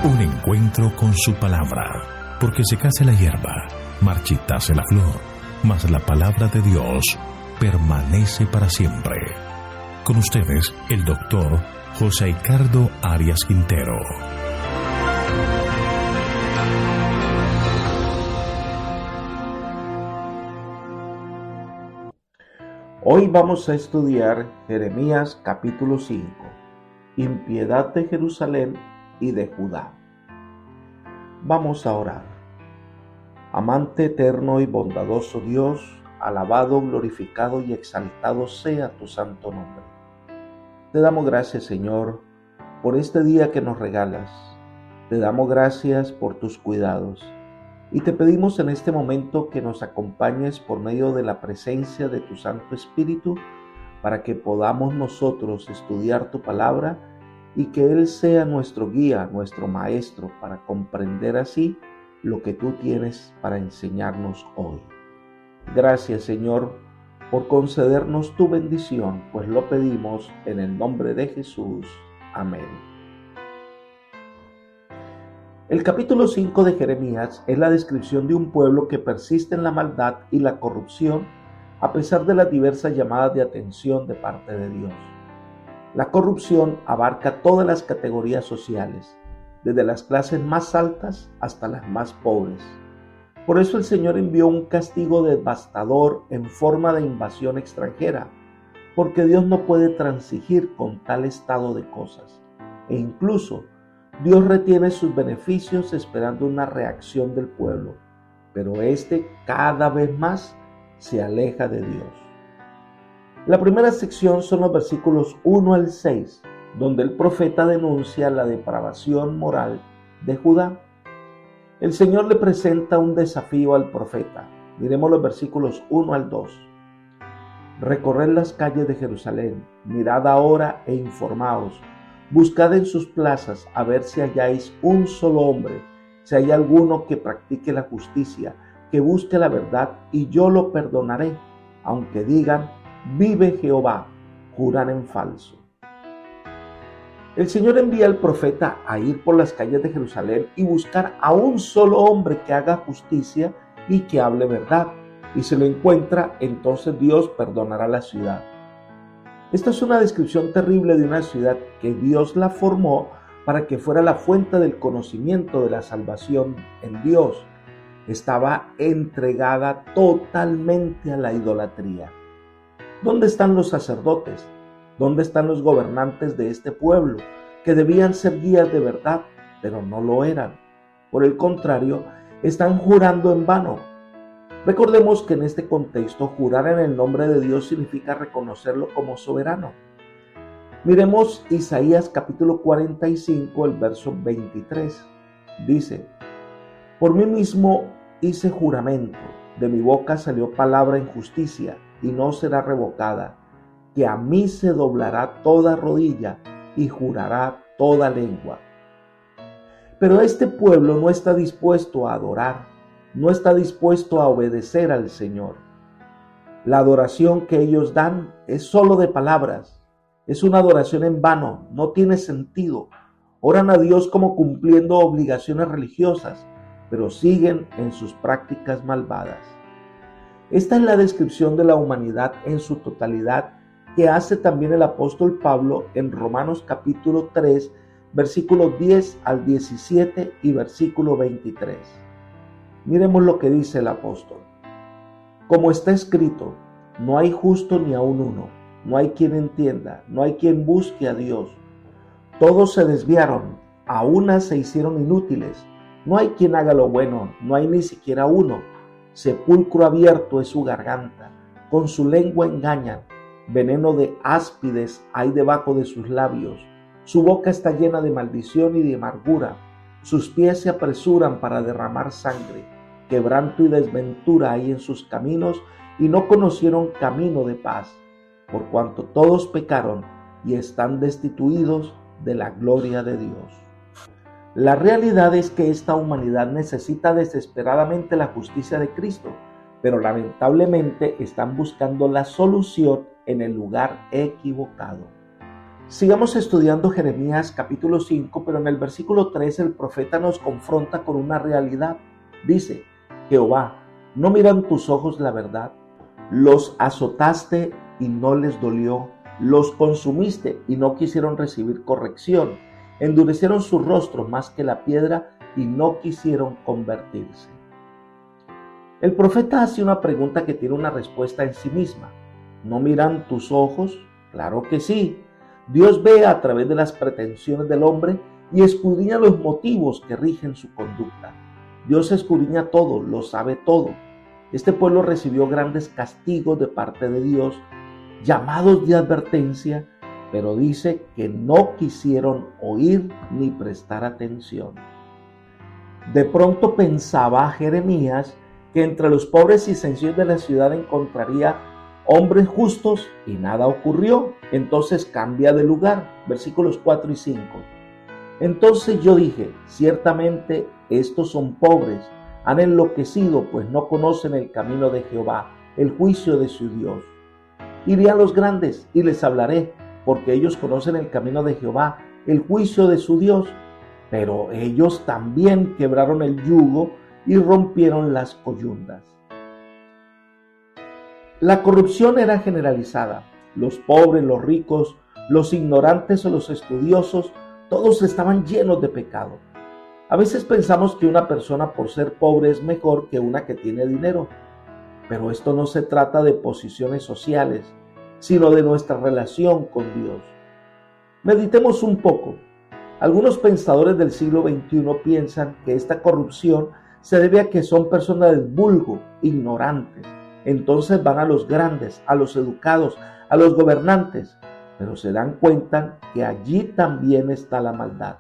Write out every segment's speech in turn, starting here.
Un encuentro con su palabra, porque secase la hierba, marchitase la flor, mas la palabra de Dios permanece para siempre. Con ustedes, el doctor José Ricardo Arias Quintero. Hoy vamos a estudiar Jeremías capítulo 5, impiedad de Jerusalén y de Judá. Vamos a orar. Amante eterno y bondadoso Dios, alabado, glorificado y exaltado sea tu santo nombre. Te damos gracias, Señor, por este día que nos regalas. Te damos gracias por tus cuidados. Y te pedimos en este momento que nos acompañes por medio de la presencia de tu Santo Espíritu para que podamos nosotros estudiar tu palabra y que Él sea nuestro guía, nuestro maestro, para comprender así lo que tú tienes para enseñarnos hoy. Gracias, Señor, por concedernos tu bendición, pues lo pedimos en el nombre de Jesús. Amén. El capítulo 5 de Jeremías es la descripción de un pueblo que persiste en la maldad y la corrupción a pesar de las diversas llamadas de atención de parte de Dios. La corrupción abarca todas las categorías sociales, desde las clases más altas hasta las más pobres. Por eso el Señor envió un castigo devastador en forma de invasión extranjera, porque Dios no puede transigir con tal estado de cosas, e incluso Dios retiene sus beneficios esperando una reacción del pueblo, pero este cada vez más se aleja de Dios. La primera sección son los versículos 1 al 6, donde el profeta denuncia la depravación moral de Judá. El Señor le presenta un desafío al profeta. Miremos los versículos 1 al 2. Recorred las calles de Jerusalén, mirad ahora e informaos. Buscad en sus plazas a ver si halláis un solo hombre, si hay alguno que practique la justicia, que busque la verdad, y yo lo perdonaré, aunque digan, vive Jehová, juran en falso. El Señor envía al profeta a ir por las calles de Jerusalén y buscar a un solo hombre que haga justicia y que hable verdad, y si lo encuentra, entonces Dios perdonará la ciudad. Esta es una descripción terrible de una ciudad que Dios la formó para que fuera la fuente del conocimiento de la salvación en Dios. Estaba entregada totalmente a la idolatría. ¿Dónde están los sacerdotes? ¿Dónde están los gobernantes de este pueblo, que debían ser guías de verdad, pero no lo eran? Por el contrario, están jurando en vano. Recordemos que en este contexto, jurar en el nombre de Dios significa reconocerlo como soberano. Miremos Isaías capítulo 45, el verso 23. Dice, por mí mismo hice juramento, de mi boca salió palabra en justicia, y no será revocada, que a mí se doblará toda rodilla y jurará toda lengua. Pero este pueblo no está dispuesto a adorar, no está dispuesto a obedecer al Señor. La adoración que ellos dan es solo de palabras, es una adoración en vano, no tiene sentido. Oran a Dios como cumpliendo obligaciones religiosas, pero siguen en sus prácticas malvadas. Esta es la descripción de la humanidad en su totalidad que hace también el apóstol Pablo en Romanos capítulo 3, versículos 10 al 17 y versículo 23. Miremos lo que dice el apóstol. Como está escrito, no hay justo ni aun uno, no hay quien entienda, no hay quien busque a Dios. Todos se desviaron, a una se hicieron inútiles, no hay quien haga lo bueno, no hay ni siquiera uno. Sepulcro abierto es su garganta, con su lengua engañan, veneno de áspides hay debajo de sus labios. Su boca está llena de maldición y de amargura, sus pies se apresuran para derramar sangre. Quebranto y desventura hay en sus caminos, y no conocieron camino de paz, por cuanto todos pecaron y están destituidos de la gloria de Dios. La realidad es que esta humanidad necesita desesperadamente la justicia de Cristo, pero lamentablemente están buscando la solución en el lugar equivocado. Sigamos estudiando Jeremías capítulo 5, pero en el versículo 3 el profeta nos confronta con una realidad. Dice: Jehová, ¿no miran tus ojos la verdad? Los azotaste y no les dolió, los consumiste y no quisieron recibir corrección, endurecieron su rostro más que la piedra y no quisieron convertirse. El profeta hace una pregunta que tiene una respuesta en sí misma. ¿No miran tus ojos? Claro que sí. Dios ve a través de las pretensiones del hombre y escudriña los motivos que rigen su conducta. Dios escudriña todo, lo sabe todo. Este pueblo recibió grandes castigos de parte de Dios, llamados de advertencia, pero dice que no quisieron oír ni prestar atención. De pronto pensaba Jeremías que entre los pobres y sencillos de la ciudad encontraría hombres justos y nada ocurrió. Entonces cambia de lugar, versículos 4 y 5. Entonces yo dije: ciertamente estos son pobres, han enloquecido, pues no conocen el camino de Jehová, el juicio de su Dios. Iré a los grandes y les hablaré, porque ellos conocen el camino de Jehová, el juicio de su Dios. Pero ellos también quebraron el yugo y rompieron las coyundas. La corrupción era generalizada. Los pobres, los ricos, los ignorantes o los estudiosos, todos estaban llenos de pecado. A veces pensamos que una persona por ser pobre es mejor que una que tiene dinero, pero esto no se trata de posiciones sociales, sino de nuestra relación con Dios. Meditemos un poco. Algunos pensadores del siglo XXI piensan que esta corrupción se debe a que son personas del vulgo, ignorantes. Entonces van a los grandes, a los educados, a los gobernantes, pero se dan cuenta que allí también está la maldad.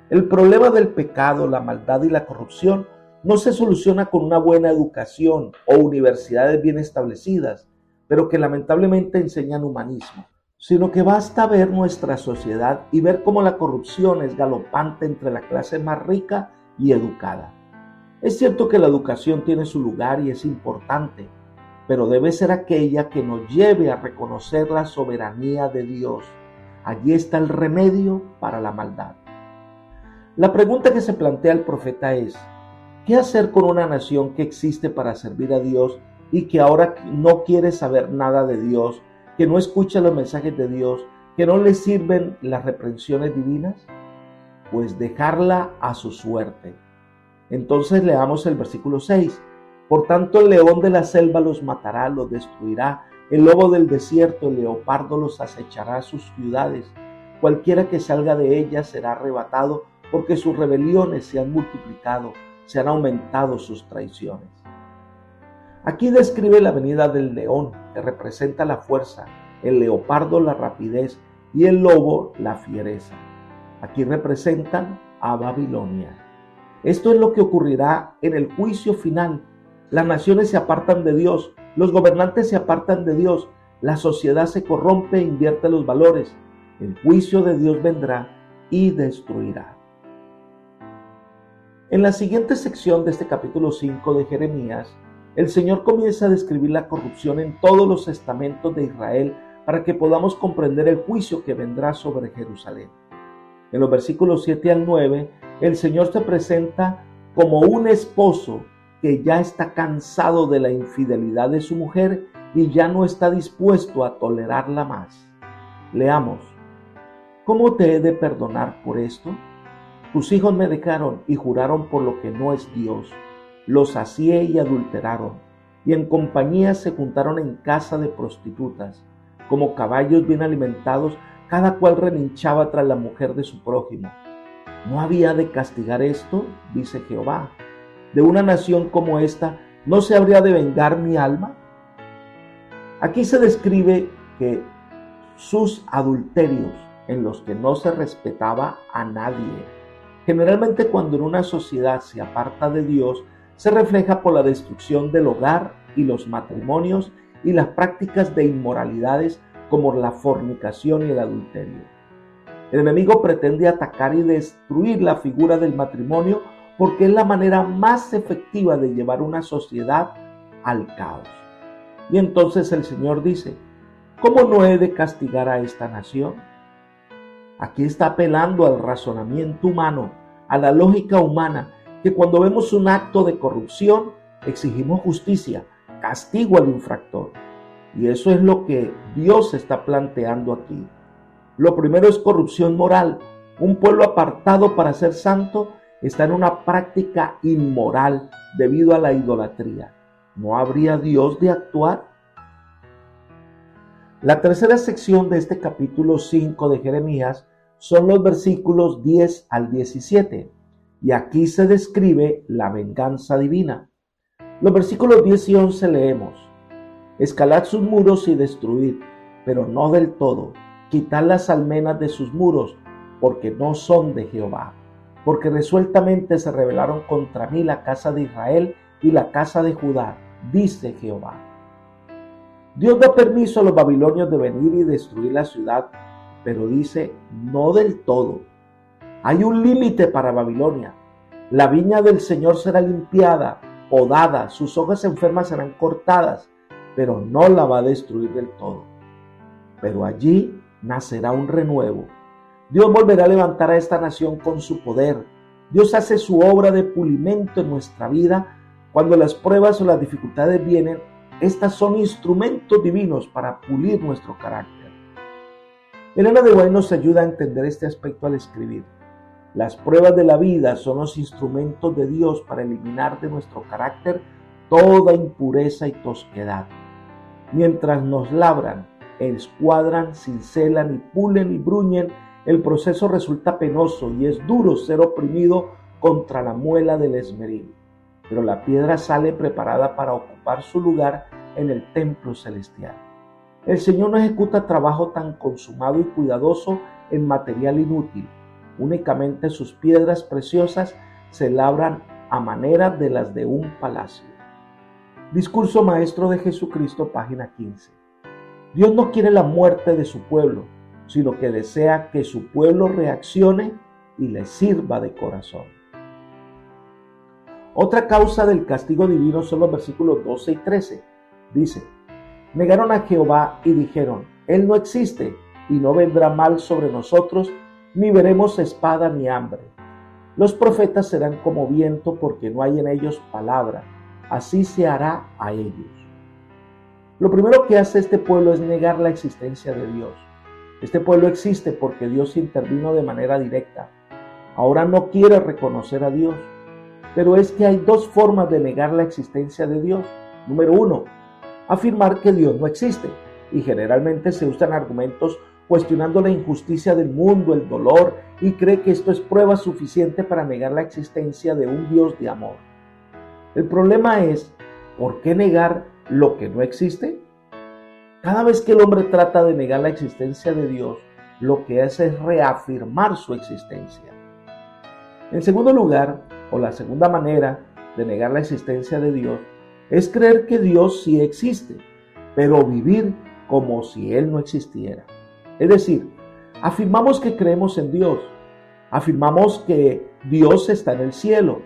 El problema del pecado, la maldad y la corrupción no se soluciona con una buena educación o universidades bien establecidas, pero que lamentablemente enseñan humanismo, sino que basta ver nuestra sociedad y ver cómo la corrupción es galopante entre la clase más rica y educada. Es cierto que la educación tiene su lugar y es importante, pero debe ser aquella que nos lleve a reconocer la soberanía de Dios. Allí está el remedio para la maldad. La pregunta que se plantea el profeta es: ¿qué hacer con una nación que existe para servir a Dios y que ahora no quiere saber nada de Dios, que no escucha los mensajes de Dios, que no le sirven las reprensiones divinas? Pues dejarla a su suerte. Entonces leamos el versículo 6. Por tanto, el león de la selva los matará, los destruirá. El lobo del desierto, el leopardo los acechará a sus ciudades. Cualquiera que salga de ellas será arrebatado, porque sus rebeliones se han multiplicado, se han aumentado sus traiciones. Aquí describe la venida del león, que representa la fuerza, el leopardo la rapidez y el lobo la fiereza. Aquí representan a Babilonia. Esto es lo que ocurrirá en el juicio final. Las naciones se apartan de Dios, los gobernantes se apartan de Dios, la sociedad se corrompe e invierte los valores. El juicio de Dios vendrá y destruirá. En la siguiente sección de este capítulo 5 de Jeremías, el Señor comienza a describir la corrupción en todos los estamentos de Israel para que podamos comprender el juicio que vendrá sobre Jerusalén. En los versículos 7 al 9, el Señor se presenta como un esposo que ya está cansado de la infidelidad de su mujer y ya no está dispuesto a tolerarla más. Leamos: ¿cómo te he de perdonar por esto? Tus hijos me dejaron y juraron por lo que no es Dios. Los sacié y adulteraron, y en compañía se juntaron en casa de prostitutas. Como caballos bien alimentados, cada cual relinchaba tras la mujer de su prójimo. ¿No había de castigar esto?, dice Jehová. ¿De una nación como esta no se habría de vengar mi alma? Aquí se describe que sus adulterios, en los que no se respetaba a nadie. Generalmente cuando en una sociedad se aparta de Dios, se refleja por la destrucción del hogar y los matrimonios y las prácticas de inmoralidades como la fornicación y el adulterio. El enemigo pretende atacar y destruir la figura del matrimonio porque es la manera más efectiva de llevar una sociedad al caos. Y entonces el Señor dice: ¿cómo no he de castigar a esta nación? Aquí está apelando al razonamiento humano, a la lógica humana, que cuando vemos un acto de corrupción, exigimos justicia, castigo al infractor. Y eso es lo que Dios está planteando aquí. Lo primero es corrupción moral. Un pueblo apartado para ser santo está en una práctica inmoral debido a la idolatría. ¿No habría Dios de actuar? La tercera sección de este capítulo 5 de Jeremías son los versículos 10 al 17, y aquí se describe la venganza divina. Los versículos 10 y 11 leemos: escalad sus muros y destruid, pero no del todo. Quitad las almenas de sus muros, porque no son de Jehová. Porque resueltamente se rebelaron contra mí la casa de Israel y la casa de Judá, dice Jehová. Dios da permiso a los babilonios de venir y destruir la ciudad, pero dice no del todo. Hay un límite para Babilonia. La viña del Señor será limpiada, podada, sus hojas enfermas serán cortadas, pero no la va a destruir del todo. Pero allí nacerá un renuevo. Dios volverá a levantar a esta nación con su poder. Dios hace su obra de pulimento en nuestra vida. Cuando las pruebas o las dificultades vienen, estas son instrumentos divinos para pulir nuestro carácter. Elena de White nos ayuda a entender este aspecto al escribir: las pruebas de la vida son los instrumentos de Dios para eliminar de nuestro carácter toda impureza y tosquedad. Mientras nos labran, escuadran, cincelan y pulen y bruñen, el proceso resulta penoso y es duro ser oprimido contra la muela del esmeril. Pero la piedra sale preparada para ocupar su lugar en el templo celestial. El Señor no ejecuta trabajo tan consumado y cuidadoso en material inútil. Únicamente sus piedras preciosas se labran a manera de las de un palacio. Discurso Maestro de Jesucristo, página 15. Dios no quiere la muerte de su pueblo, sino que desea que su pueblo reaccione y le sirva de corazón. Otra causa del castigo divino son los versículos 12 y 13. Dice: negaron a Jehová y dijeron: Él no existe, y no vendrá mal sobre nosotros, ni veremos espada ni hambre. Los profetas serán como viento, porque no hay en ellos palabra. Así se hará a ellos. Lo primero que hace este pueblo es negar la existencia de Dios. Este pueblo existe porque Dios intervino de manera directa. Ahora no quiere reconocer a Dios. Pero es que hay dos formas de negar la existencia de Dios. Número 1, afirmar que Dios no existe. Y generalmente se usan argumentos cuestionando la injusticia del mundo, el dolor, y cree que esto es prueba suficiente para negar la existencia de un Dios de amor. El problema es, ¿por qué negar lo que no existe? Cada vez que el hombre trata de negar la existencia de Dios, lo que hace es reafirmar su existencia. En segundo lugar, o la segunda manera de negar la existencia de Dios, es creer que Dios sí existe, pero vivir como si Él no existiera. Es decir, afirmamos que creemos en Dios, afirmamos que Dios está en el cielo,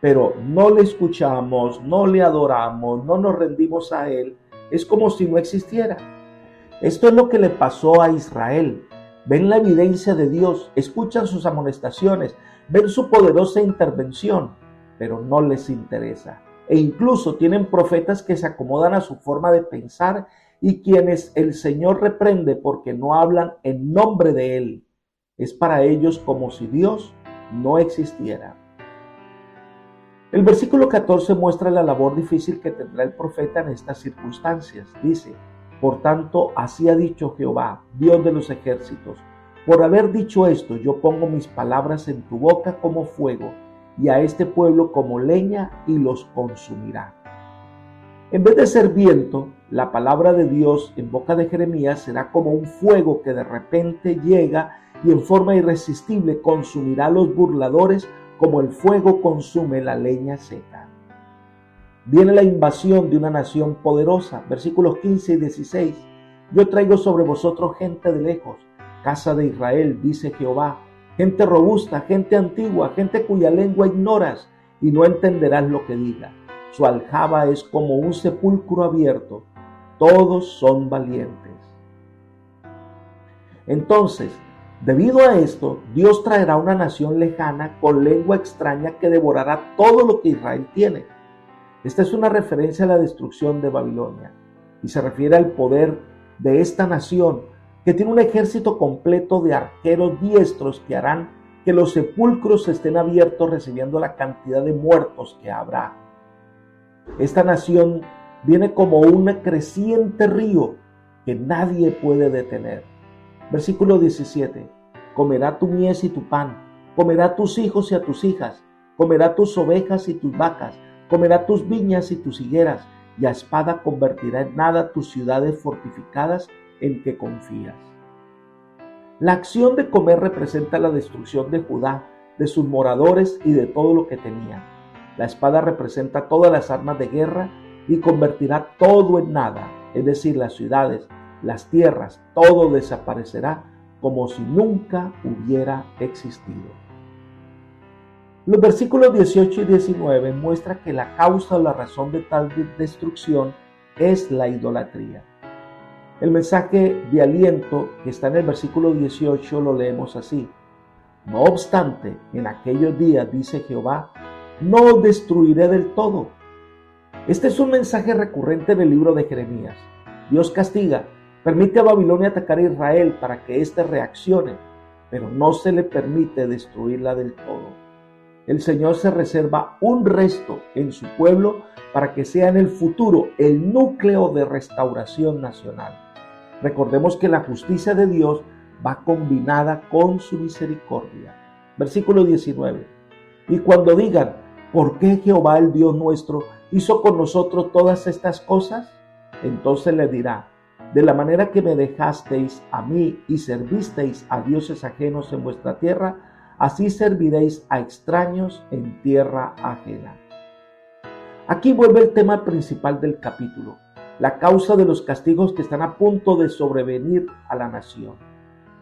pero no le escuchamos, no le adoramos, no nos rendimos a Él. Es como si no existiera. Esto es lo que le pasó a Israel. Ven la evidencia de Dios, escuchan sus amonestaciones, ven su poderosa intervención, pero no les interesa. E incluso tienen profetas que se acomodan a su forma de pensar y quienes el Señor reprende porque no hablan en nombre de Él. Es para ellos como si Dios no existiera. El versículo 14 muestra la labor difícil que tendrá el profeta en estas circunstancias. Dice: por tanto, así ha dicho Jehová, Dios de los ejércitos: por haber dicho esto, yo pongo mis palabras en tu boca como fuego, y a este pueblo como leña, y los consumirá. En vez de ser viento, la palabra de Dios en boca de Jeremías será como un fuego que de repente llega y en forma irresistible consumirá a los burladores como el fuego consume la leña seca. Viene la invasión de una nación poderosa, versículos 15 y 16. Yo traigo sobre vosotros gente de lejos, casa de Israel, dice Jehová, gente robusta, gente antigua, gente cuya lengua ignoras y no entenderás lo que diga. Su aljaba es como un sepulcro abierto, todos son valientes. Entonces, Debido a esto, Dios traerá una nación lejana con lengua extraña que devorará todo lo que Israel tiene. Esta es una referencia a la destrucción de Babilonia y se refiere al poder de esta nación que tiene un ejército completo de arqueros diestros que harán que los sepulcros estén abiertos recibiendo la cantidad de muertos que habrá. Esta nación viene como un creciente río que nadie puede detener. Versículo 17. Comerá tu mies y tu pan, comerá a tus hijos y a tus hijas, comerá tus ovejas y tus vacas, comerá tus viñas y tus higueras, y a espada convertirá en nada tus ciudades fortificadas en que confías. La acción de comer representa la destrucción de Judá, de sus moradores y de todo lo que tenía. La espada representa todas las armas de guerra y convertirá todo en nada, es decir, las ciudades, las tierras, todo desaparecerá como si nunca hubiera existido. Los versículos 18 y 19 muestran que la causa o la razón de tal destrucción es la idolatría. El mensaje de aliento que está en el versículo 18 lo leemos así: no obstante, en aquellos días, dice Jehová, no os destruiré del todo. Este es un mensaje recurrente en el libro de Jeremías. Dios castiga, permite a Babilonia atacar a Israel para que éste reaccione, pero no se le permite destruirla del todo. El Señor se reserva un resto en su pueblo para que sea en el futuro el núcleo de restauración nacional. Recordemos que la justicia de Dios va combinada con su misericordia. Versículo 19. Y cuando digan, ¿por qué Jehová el Dios nuestro hizo con nosotros todas estas cosas? Entonces le dirá, de la manera que me dejasteis a mí y servisteis a dioses ajenos en vuestra tierra, así serviréis a extraños en tierra ajena. Aquí vuelve el tema principal del capítulo, la causa de los castigos que están a punto de sobrevenir a la nación.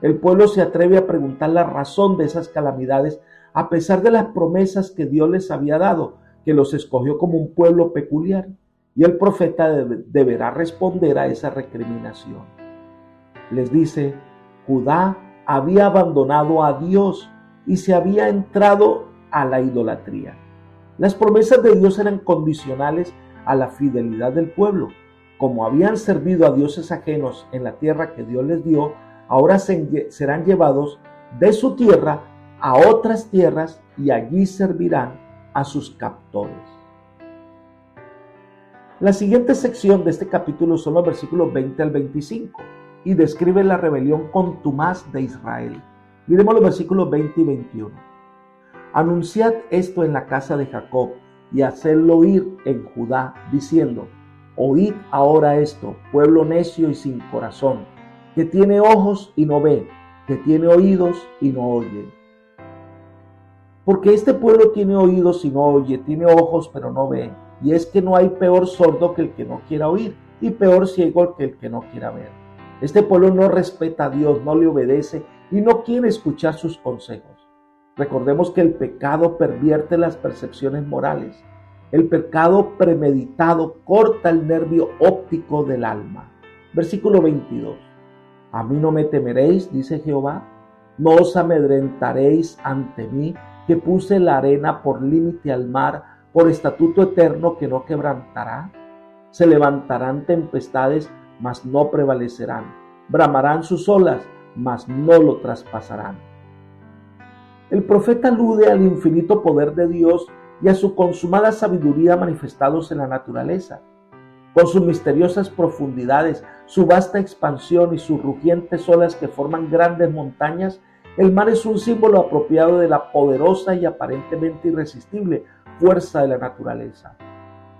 El pueblo se atreve a preguntar la razón de esas calamidades a pesar de las promesas que Dios les había dado, que los escogió como un pueblo peculiar, y el profeta deberá responder a esa recriminación. Les dice, Judá había abandonado a Dios y se había entrado a la idolatría. Las promesas de Dios eran condicionales a la fidelidad del pueblo. Como habían servido a dioses ajenos en la tierra que Dios les dio, ahora serán llevados de su tierra a otras tierras y allí servirán a sus captores. La siguiente sección de este capítulo son los versículos 20 al 25 y describe la rebelión contumaz de Israel. Miremos los versículos 20 y 21. Anunciad esto en la casa de Jacob y hacedlo oír en Judá, diciendo, oíd ahora esto, pueblo necio y sin corazón, que tiene ojos y no ve, que tiene oídos y no oye. Porque este pueblo tiene oídos y no oye, tiene ojos pero no ve, y es que no hay peor sordo que el que no quiera oír, y peor ciego que el que no quiera ver. Este pueblo no respeta a Dios, no le obedece y no quiere escuchar sus consejos. Recordemos que el pecado pervierte las percepciones morales. El pecado premeditado corta el nervio óptico del alma. Versículo 22. A mí no me temeréis, dice Jehová, no os amedrentaréis ante mí, que puse la arena por límite al mar, por estatuto eterno que no quebrantará. Se levantarán tempestades, mas no prevalecerán. Bramarán sus olas, mas no lo traspasarán. El profeta alude al infinito poder de Dios y a su consumada sabiduría manifestados en la naturaleza. Con sus misteriosas profundidades, su vasta expansión y sus rugientes olas que forman grandes montañas, el mar es un símbolo apropiado de la poderosa y aparentemente irresistible fuerza de la naturaleza.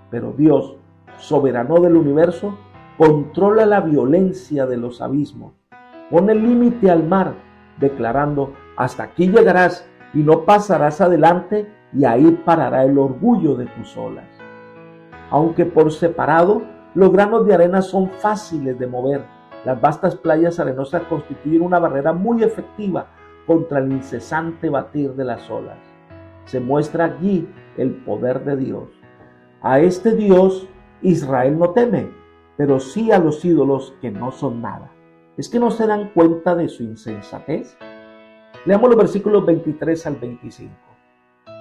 Pero Dios, soberano del universo, controla la violencia de los abismos. Pone límite al mar, declarando, hasta aquí llegarás y no pasarás adelante, y ahí parará el orgullo de tus olas. Aunque por separado, los granos de arena son fáciles de mover, las vastas playas arenosas constituyen una barrera muy efectiva contra el incesante batir de las olas. Se muestra allí el poder de Dios. A este Dios Israel no teme, pero sí a los ídolos que no son nada. ¿Es que no se dan cuenta de su insensatez? Leamos los versículos 23 al 25.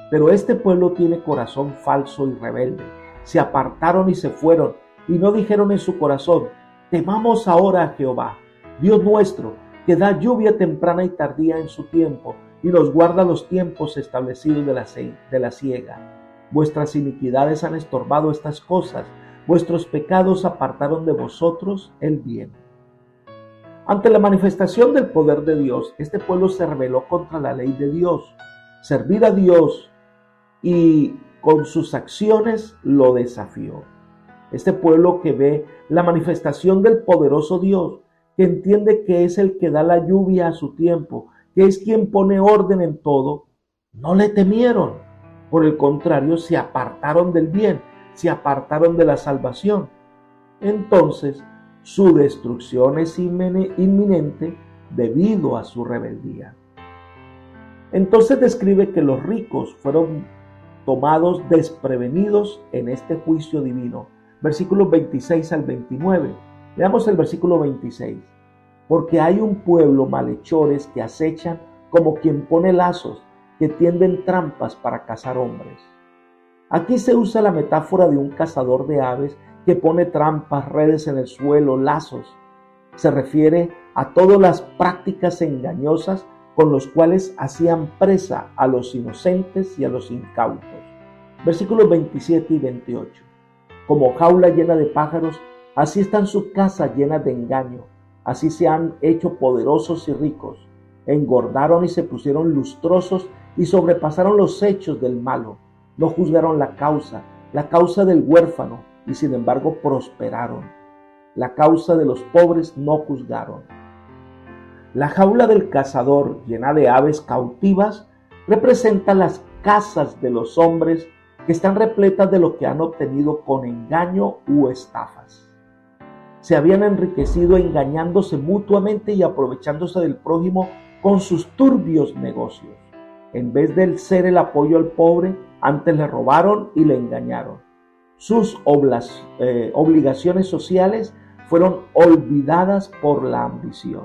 Pero este pueblo tiene corazón falso y rebelde. Se apartaron y se fueron, y no dijeron en su corazón: temamos ahora a Jehová, Dios nuestro, que da lluvia temprana y tardía en su tiempo, y nos guarda los tiempos establecidos de la siega. Vuestras iniquidades han estorbado estas cosas, vuestros pecados apartaron de vosotros el bien. Ante la manifestación del poder de Dios, este pueblo se rebeló contra la ley de Dios, servir a Dios, y con sus acciones lo desafió. Este pueblo que ve la manifestación del poderoso Dios, que entiende que es el que da la lluvia a su tiempo, que es quien pone orden en todo, no le temieron. Por el contrario, se apartaron del bien, se apartaron de la salvación. Entonces, su destrucción es inminente debido a su rebeldía. Entonces describe que los ricos fueron tomados desprevenidos en este juicio divino. Versículos 26 al 29. Veamos el versículo 26. Porque hay un pueblo malhechores que acechan como quien pone lazos, que tienden trampas para cazar hombres. Aquí se usa la metáfora de un cazador de aves que pone trampas, redes en el suelo, lazos. Se refiere a todas las prácticas engañosas con los cuales hacían presa a los inocentes y a los incautos. Versículos 27 y 28. Como jaula llena de pájaros, así están sus casas llenas de engaño. Así se han hecho poderosos y ricos. Engordaron y se pusieron lustrosos y sobrepasaron los hechos del malo. No juzgaron la causa del huérfano, y sin embargo prosperaron. La causa de los pobres no juzgaron. La jaula del cazador, llena de aves cautivas, representa las casas de los hombres que están repletas de lo que han obtenido con engaño u estafas. Se habían enriquecido engañándose mutuamente y aprovechándose del prójimo con sus turbios negocios. En vez de ser el apoyo al pobre, antes le robaron y le engañaron. Sus obligaciones sociales fueron olvidadas por la ambición.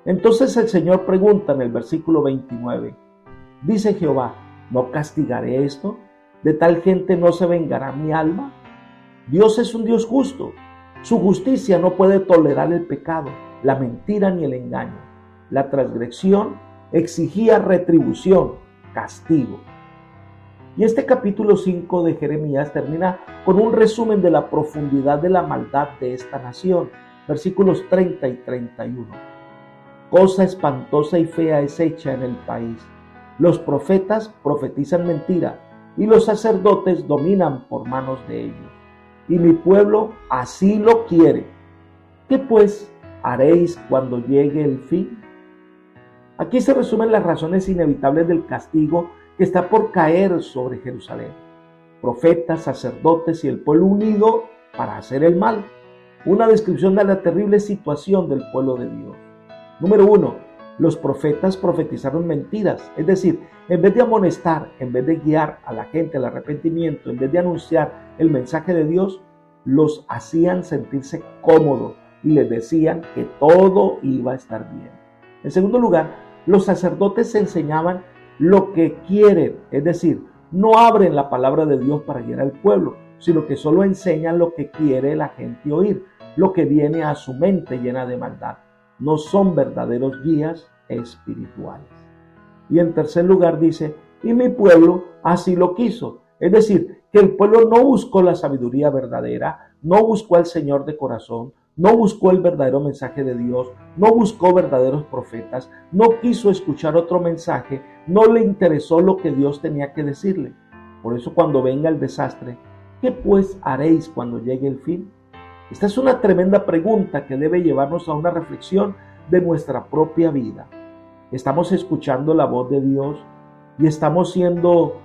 Entonces el Señor pregunta en el versículo 29, dice Jehová: ¿no castigaré esto? ¿De tal gente no se vengará mi alma? Dios es un Dios justo. Su justicia no puede tolerar el pecado, la mentira ni el engaño. La transgresión exigía retribución, castigo. Y este capítulo 5 de Jeremías termina con un resumen de la profundidad de la maldad de esta nación. Versículos 30 y 31. Cosa espantosa y fea es hecha en el país. Los profetas profetizan mentira y los sacerdotes dominan por manos de ellos. Y mi pueblo así lo quiere. ¿Qué pues haréis cuando llegue el fin? Aquí se resumen las razones inevitables del castigo que está por caer sobre Jerusalén. Profetas, sacerdotes y el pueblo unido para hacer el mal. Una descripción de la terrible situación del pueblo de Dios. Número 1. Los profetas profetizaron mentiras, es decir, en vez de amonestar, en vez de guiar a la gente al arrepentimiento, en vez de anunciar el mensaje de Dios, los hacían sentirse cómodos y les decían que todo iba a estar bien. En segundo lugar, los sacerdotes enseñaban lo que quieren, es decir, no abren la palabra de Dios para guiar al pueblo, sino que solo enseñan lo que quiere la gente oír, lo que viene a su mente llena de maldad. No son verdaderos guías espirituales. Y en tercer lugar dice, y mi pueblo así lo quiso. Es decir, que el pueblo no buscó la sabiduría verdadera, no buscó al Señor de corazón, no buscó el verdadero mensaje de Dios, no buscó verdaderos profetas, no quiso escuchar otro mensaje, no le interesó lo que Dios tenía que decirle. Por eso cuando venga el desastre, ¿qué pues haréis cuando llegue el fin? Esta es una tremenda pregunta que debe llevarnos a una reflexión de nuestra propia vida. ¿Estamos escuchando la voz de Dios y estamos siendo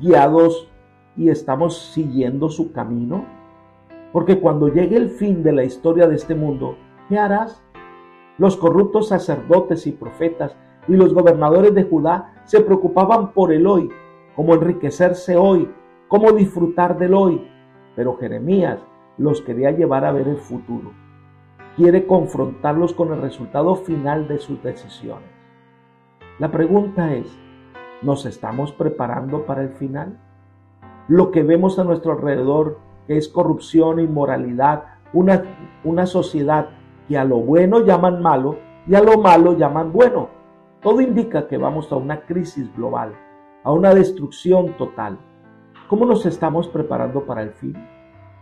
guiados y estamos siguiendo su camino? Porque cuando llegue el fin de la historia de este mundo, ¿qué harás? Los corruptos sacerdotes y profetas y los gobernadores de Judá se preocupaban por el hoy, cómo enriquecerse hoy, cómo disfrutar del hoy. Pero Jeremías los quería llevar a ver el futuro. Quiere confrontarlos con el resultado final de sus decisiones. La pregunta es, ¿nos estamos preparando para el final? Lo que vemos a nuestro alrededor, que es corrupción e inmoralidad, una sociedad que a lo bueno llaman malo y a lo malo llaman bueno. Todo indica que vamos a una crisis global, a una destrucción total. ¿Cómo nos estamos preparando para el fin?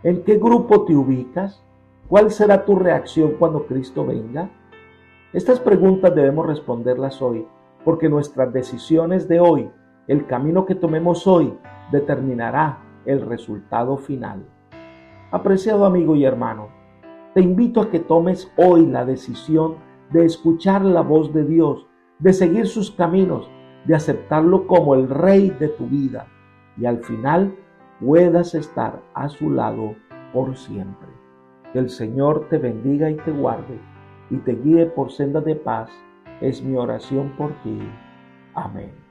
¿En qué grupo te ubicas? ¿Cuál será tu reacción cuando Cristo venga? Estas preguntas debemos responderlas hoy, porque nuestras decisiones de hoy, el camino que tomemos hoy, determinará el resultado final. Apreciado amigo y hermano, te invito a que tomes hoy la decisión de escuchar la voz de Dios, de seguir sus caminos, de aceptarlo como el Rey de tu vida y al final puedas estar a su lado por siempre. Que el Señor te bendiga y te guarde y te guíe por sendas de paz, es mi oración por ti. Amén.